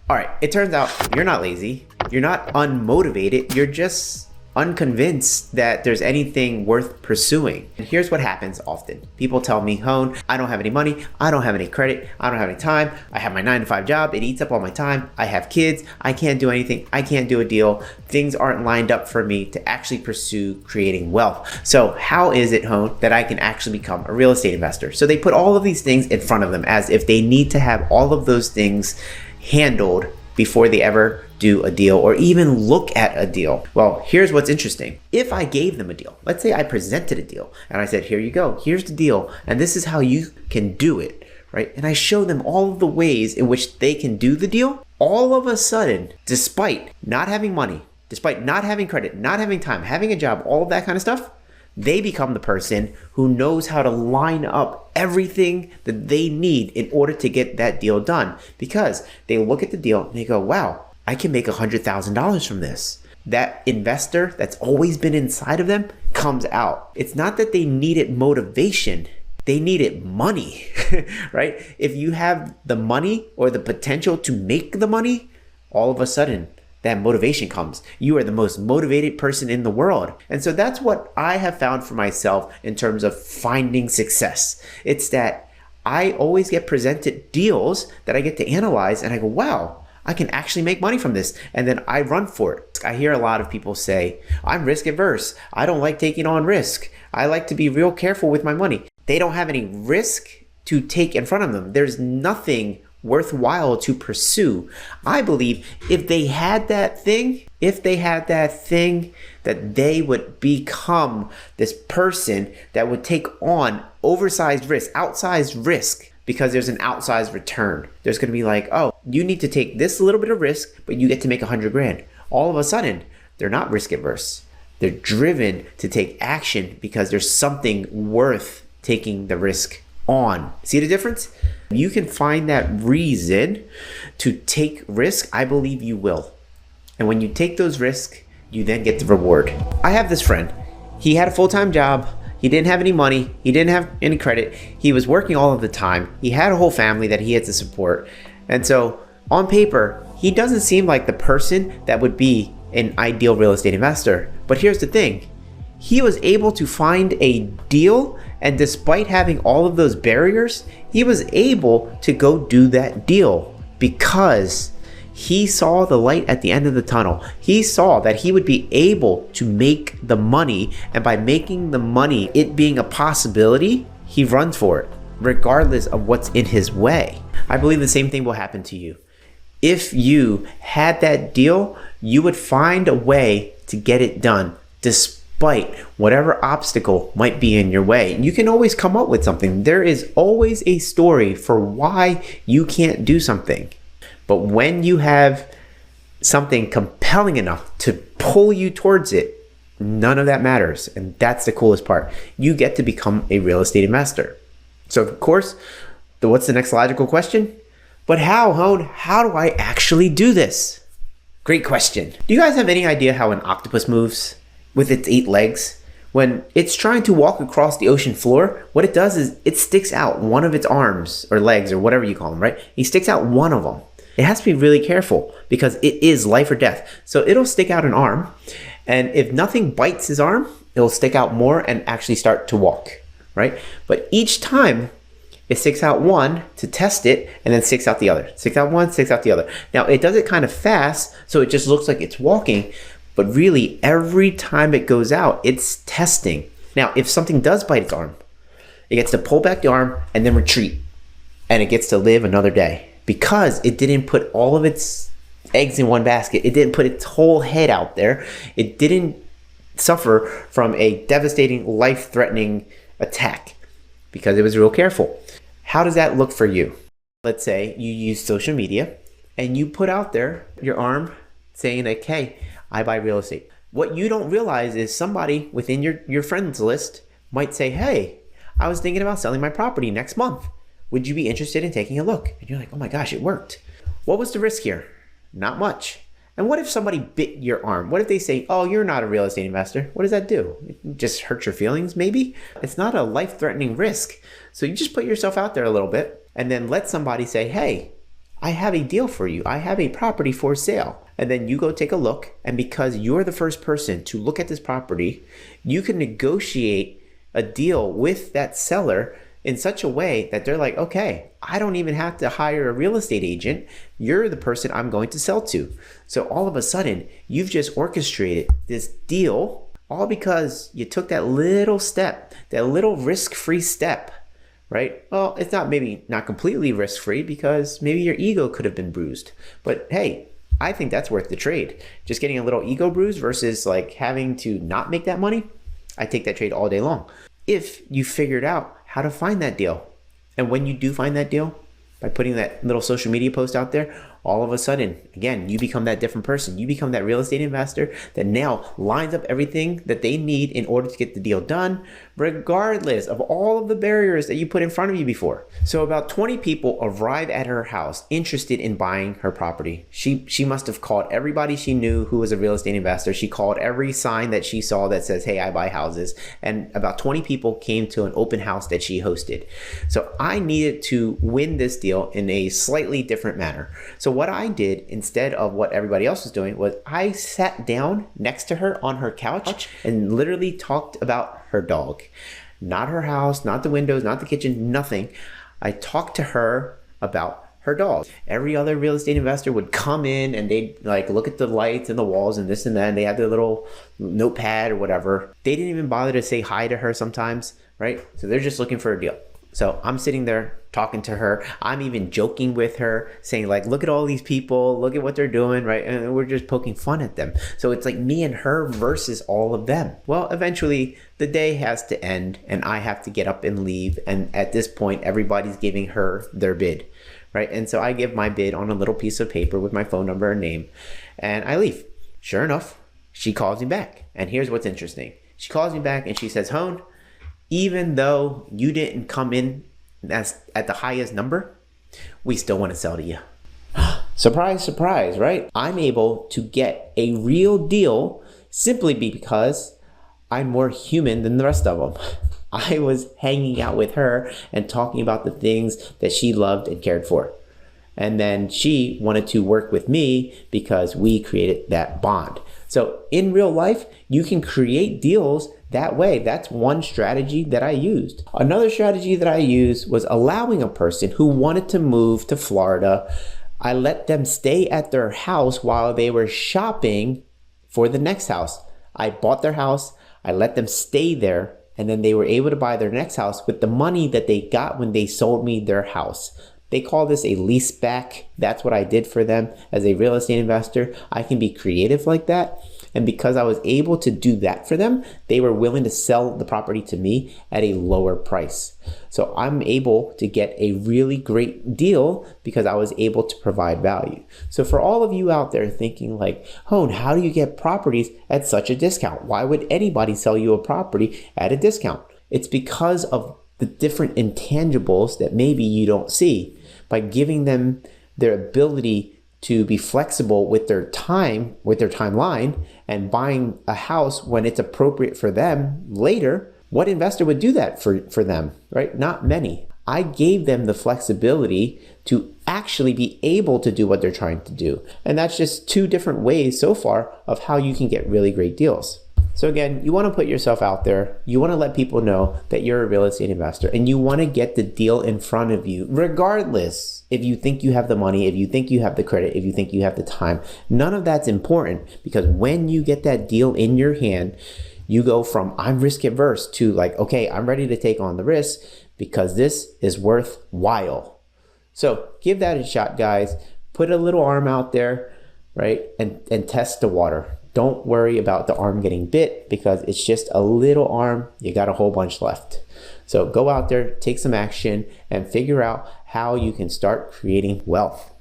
All right, it turns out you're not lazy, you're not unmotivated, you're just unconvinced that there's anything worth pursuing. And here's what happens often. People tell me, Hone, I don't have any money, I don't have any credit, I don't have any time, I have my 9-to-5 job, it eats up all my time, I have kids, I can't do anything, I can't do a deal, things aren't lined up for me to actually pursue creating wealth. So how is it, Hone, that I can actually become a real estate investor? So they put all of these things in front of them as if they need to have all of those things handled before they ever do a deal or even look at a deal. Well, here's what's interesting. If I gave them a deal, let's say I presented a deal and I said, here you go, here's the deal, and this is how you can do it, right? And I show them all of the ways in which they can do the deal. All of a sudden, despite not having money, despite not having credit, not having time, having a job, all of that kind of stuff, they become the person who knows how to line up everything that they need in order to get that deal done, because they look at the deal and they go, wow, I can make $100,000 from this. That investor that's always been inside of them comes out. It's not that they needed motivation, they needed money, right? If you have the money or the potential to make the money, all of a sudden, that motivation comes. You are the most motivated person in the world. And so that's what I have found for myself in terms of finding success. It's that I always get presented deals that I get to analyze and I go, wow, I can actually make money from this. And then I run for it. I hear a lot of people say, I'm risk averse. I don't like taking on risk. I like to be real careful with my money. They don't have any risk to take in front of them. There's nothing worthwhile to pursue. I believe if they had that thing, that they would become this person that would take on oversized risk, outsized risk, because there's an outsized return. There's going to be like, oh, you need to take this little bit of risk, but you get to make 100 grand. All of a sudden, they're not risk averse. They're driven to take action because there's something worth taking the risk on. See the difference? You can find that reason to take risk. I believe you will. And when you take those risks, you then get the reward. I have this friend. He had a full-time job. He didn't have any money. He didn't have any credit. He was working all of the time. He had a whole family that he had to support. And so on paper, he doesn't seem like the person that would be an ideal real estate investor. But here's the thing. He was able to find a deal, and despite having all of those barriers, he was able to go do that deal because he saw the light at the end of the tunnel. He saw that he would be able to make the money, and by making the money, it being a possibility, he runs for it, regardless of what's in his way. I believe the same thing will happen to you. If you had that deal, you would find a way to get it done, despite whatever obstacle might be in your way. You can always come up with something. There is always a story for why you can't do something. But when you have something compelling enough to pull you towards it, none of that matters. And that's the coolest part. You get to become a real estate investor. So of course, what's the next logical question? But how, Hone? How do I actually do this? Great question. Do you guys have any idea how an octopus moves with its 8 legs? When it's trying to walk across the ocean floor, what it does is it sticks out one of its arms or legs or whatever you call them, right? He sticks out one of them. It has to be really careful because it is life or death. So it'll stick out an arm, and if nothing bites his arm, it'll stick out more and actually start to walk, right? But each time it sticks out one to test it and then sticks out the other. Sticks out one, sticks out the other. Now it does it kind of fast, so it just looks like it's walking, but really every time it goes out, it's testing. Now, if something does bite its arm, it gets to pull back the arm and then retreat, and it gets to live another day because it didn't put all of its eggs in one basket. It didn't put its whole head out there. It didn't suffer from a devastating, life-threatening attack because it was real careful. How does that look for you? Let's say you use social media and you put out there your arm saying like, hey, I buy real estate. What you don't realize is somebody within your friends list might say, hey, I was thinking about selling my property next month. Would you be interested in taking a look? And you're like, oh my gosh, it worked. What was the risk here? Not much. And what if somebody bit your arm? What if they say, oh, you're not a real estate investor? What does that do? It just hurt your feelings, maybe? It's not a life-threatening risk. So you just put yourself out there a little bit and then let somebody say, hey, I have a deal for you. I have a property for sale. And then you go take a look. And because you're the first person to look at this property, you can negotiate a deal with that seller in such a way that they're like, okay, I don't even have to hire a real estate agent. You're the person I'm going to sell to. So all of a sudden, you've just orchestrated this deal, all because you took that little step, that little risk-free step, right? Well, it's maybe not completely risk-free because maybe your ego could have been bruised. But hey, I think that's worth the trade. Just getting a little ego bruise versus like having to not make that money, I take that trade all day long. If you figured out how to find that deal. And when you do find that deal, by putting that little social media post out there, all of a sudden, again, you become that different person. You become that real estate investor that now lines up everything that they need in order to get the deal done, regardless of all of the barriers that you put in front of you before. So about 20 people arrive at her house interested in buying her property. She must have called everybody she knew who was a real estate investor. She called every sign that she saw that says, hey, I buy houses. And about 20 people came to an open house that she hosted. So I needed to win this deal in a slightly different manner. So what I did instead of what everybody else was doing was I sat down next to her on her couch and literally talked about her dog. Not her house, not the windows, not the kitchen, nothing. I talked to her about her dog. Every other real estate investor would come in and they'd like look at the lights and the walls and this and that, and they had their little notepad or whatever. They didn't even bother to say hi to her sometimes, right? So they're just looking for a deal. So I'm sitting there talking to her. I'm even joking with her, saying like, look at all these people, look at what they're doing, right? And we're just poking fun at them. So it's like me and her versus all of them. Well, eventually the day has to end and I have to get up and leave. And at this point, everybody's giving her their bid, right? And so I give my bid on a little piece of paper with my phone number and name, and I leave. Sure enough, she calls me back. And here's what's interesting. She calls me back and she says, Hone, even though you didn't come in as at the highest number, we still want to sell to you. Surprise, surprise, right? I'm able to get a real deal simply because I'm more human than the rest of them. I was hanging out with her and talking about the things that she loved and cared for. And then she wanted to work with me because we created that bond. So in real life, you can create deals that way. That's one strategy that I used. Another strategy that I used was allowing a person who wanted to move to Florida. I let them stay at their house while they were shopping for the next house. I bought their house, I let them stay there, and then they were able to buy their next house with the money that they got when they sold me their house. They call this a lease back. That's what I did for them as a real estate investor. I can be creative like that. And because I was able to do that for them, they were willing to sell the property to me at a lower price. So I'm able to get a really great deal because I was able to provide value. So for all of you out there thinking like, Hone, how do you get properties at such a discount? Why would anybody sell you a property at a discount? It's because of the different intangibles that maybe you don't see. By giving them their ability to be flexible with their time, with their timeline, and buying a house when it's appropriate for them later, what investor would do that for them, right? Not many. I gave them the flexibility to actually be able to do what they're trying to do. And that's just two different ways so far of how you can get really great deals. So again, you want to put yourself out there. You want to let people know that you're a real estate investor and you want to get the deal in front of you, regardless if you think you have the money, if you think you have the credit, if you think you have the time. None of that's important because when you get that deal in your hand, you go from I'm risk averse to like, okay, I'm ready to take on the risk because this is worthwhile. So give that a shot, guys. Put a little arm out there, right? And test the water. Don't worry about the arm getting bit because it's just a little arm. You got a whole bunch left. So go out there, take some action, and figure out how you can start creating wealth.